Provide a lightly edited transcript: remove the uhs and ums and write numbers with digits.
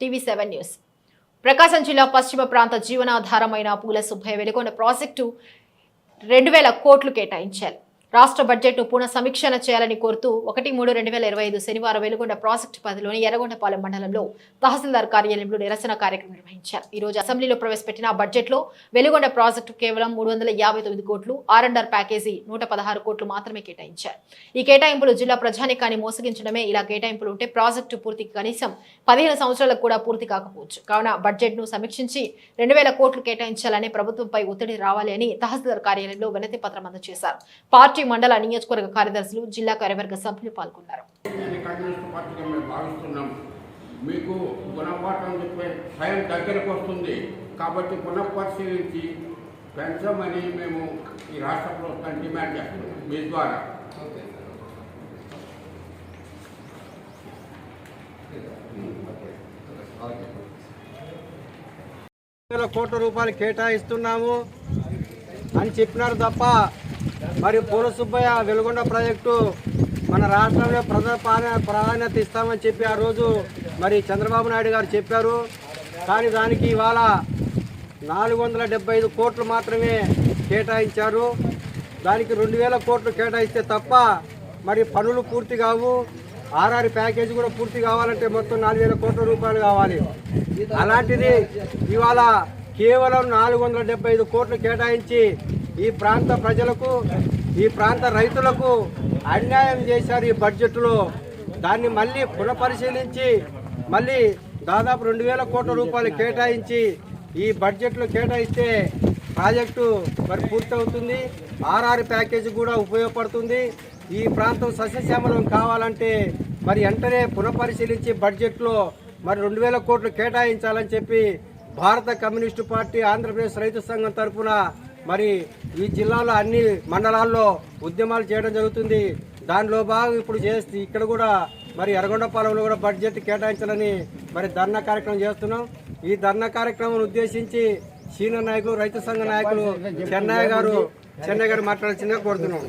టీవీ7 news. ప్రకాశం జిల్లా పశ్చిమ ప్రాంత జీవనాధారమైన పూల సుబ్బయ్య వెలుగొండ ప్రాజెక్టు 2000 కోట్లు కేటాయించారు. రాష్ట్ర బడ్జెట్ను పునః సమీక్షణ చేయాలని కోరుతూ 1-3-2025 శనివారం వెలుగొండ ప్రాజెక్టు పరిధిలోని ఎర్రగొండపాలెం మండలంలో తహసీల్దార్ కార్యాలయంలో నిరసన కార్యక్రమం నిర్వహించారు. ఈ రోజు అసెంబ్లీలో ప్రవేశపెట్టిన బడ్జెట్లో వెలుగొండ ప్రాజెక్టు కేవలం 359 కోట్లు, ఆర్ఎండ్ఆర్ ప్యాకేజీ 116 కోట్లు మాత్రమే కేటాయించారు. ఈ కేటాయింపులు జిల్లా ప్రజానికాన్ని మోసగించడమే. ఇలా కేటాయింపులు ఉంటే ప్రాజెక్టు పూర్తికి కనీసం 15 సంవత్సరాలకు కూడా పూర్తి కాకపోవచ్చు. కావున బడ్జెట్ను సమీక్షించి 2000 కోట్లు కేటాయించాలని ప్రభుత్వంపై ఒత్తిడి రావాలి అని తహసీల్దార్ కార్యాలయంలో వినతి పత్రం అందజేశారు. పార్టీ మండల నియోజకవర్గ కార్యదర్శులు, జిల్లా కార్యవర్గ సభ్యులు పాల్గొన్నారు. మీకు గుణపాఠం చెప్పే టైం దగ్గరకు వస్తుంది కాబట్టి పునఃపరిశీలించి పెంచమని మేము ఈ రాష్ట్ర ప్రభుత్వాన్ని డిమాండ్ చేస్తున్నాం మీ ద్వారా. కోట్ల రూపాయలు కేటాయిస్తున్నాము అని చెప్పినారు తప్ప మరి పూల సుబ్బయ్య వెలుగొండ ప్రాజెక్టు మన రాష్ట్రంలో ప్రాధాన్యత ఇస్తామని చెప్పి ఆ రోజు మరి చంద్రబాబు నాయుడు గారు చెప్పారు. కానీ దానికి ఇవాళ 475 కోట్లు మాత్రమే కేటాయించారు. దానికి 2000 కోట్లు కేటాయిస్తే తప్ప మరి పనులు పూర్తి కావు. ఆర్ఆర్ ప్యాకేజీ కూడా పూర్తి కావాలంటే మొత్తం 4000 కోట్ల రూపాయలు కావాలి. అలాంటిది ఇవాళ కేవలం 475 కోట్లు కేటాయించి ఈ ప్రాంత ప్రజలకు, ఈ ప్రాంత రైతులకు అన్యాయం చేశారు ఈ బడ్జెట్లో. దాన్ని మళ్ళీ పునఃపరిశీలించి మళ్ళీ దాదాపు 2000 కోట్ల రూపాయలు కేటాయించి ఈ బడ్జెట్లో కేటాయిస్తే ప్రాజెక్టు మరి పూర్తవుతుంది. ఆర్ఆర్ ప్యాకేజీ కూడా ఉపయోగపడుతుంది. ఈ ప్రాంతం సస్యశ్యామలం కావాలంటే మరి వెంటనే పునఃపరిశీలించి బడ్జెట్లో మరి 2000 కోట్లు కేటాయించాలని చెప్పి భారత కమ్యూనిస్టు పార్టీ ఆంధ్రప్రదేశ్ రైతు సంఘం తరఫున మరి ఈ జిల్లాలో అన్ని మండలాల్లో ఉద్యమాలు చేయడం జరుగుతుంది. దానిలో భాగం ఇప్పుడు చేస్తే ఇక్కడ కూడా మరి ఎర్రగొండపాలెంలో కూడా బడ్జెట్ కేటాయించాలని మరి ధర్నా కార్యక్రమం చేస్తున్నాం. ఈ ధర్నా కార్యక్రమం ఉద్దేశించి సీనియర్ నాయకులు, రైతు సంఘ నాయకులు చెన్నయ్య గారు మాట్లాడాల్సిందిగా కోరుతున్నాం.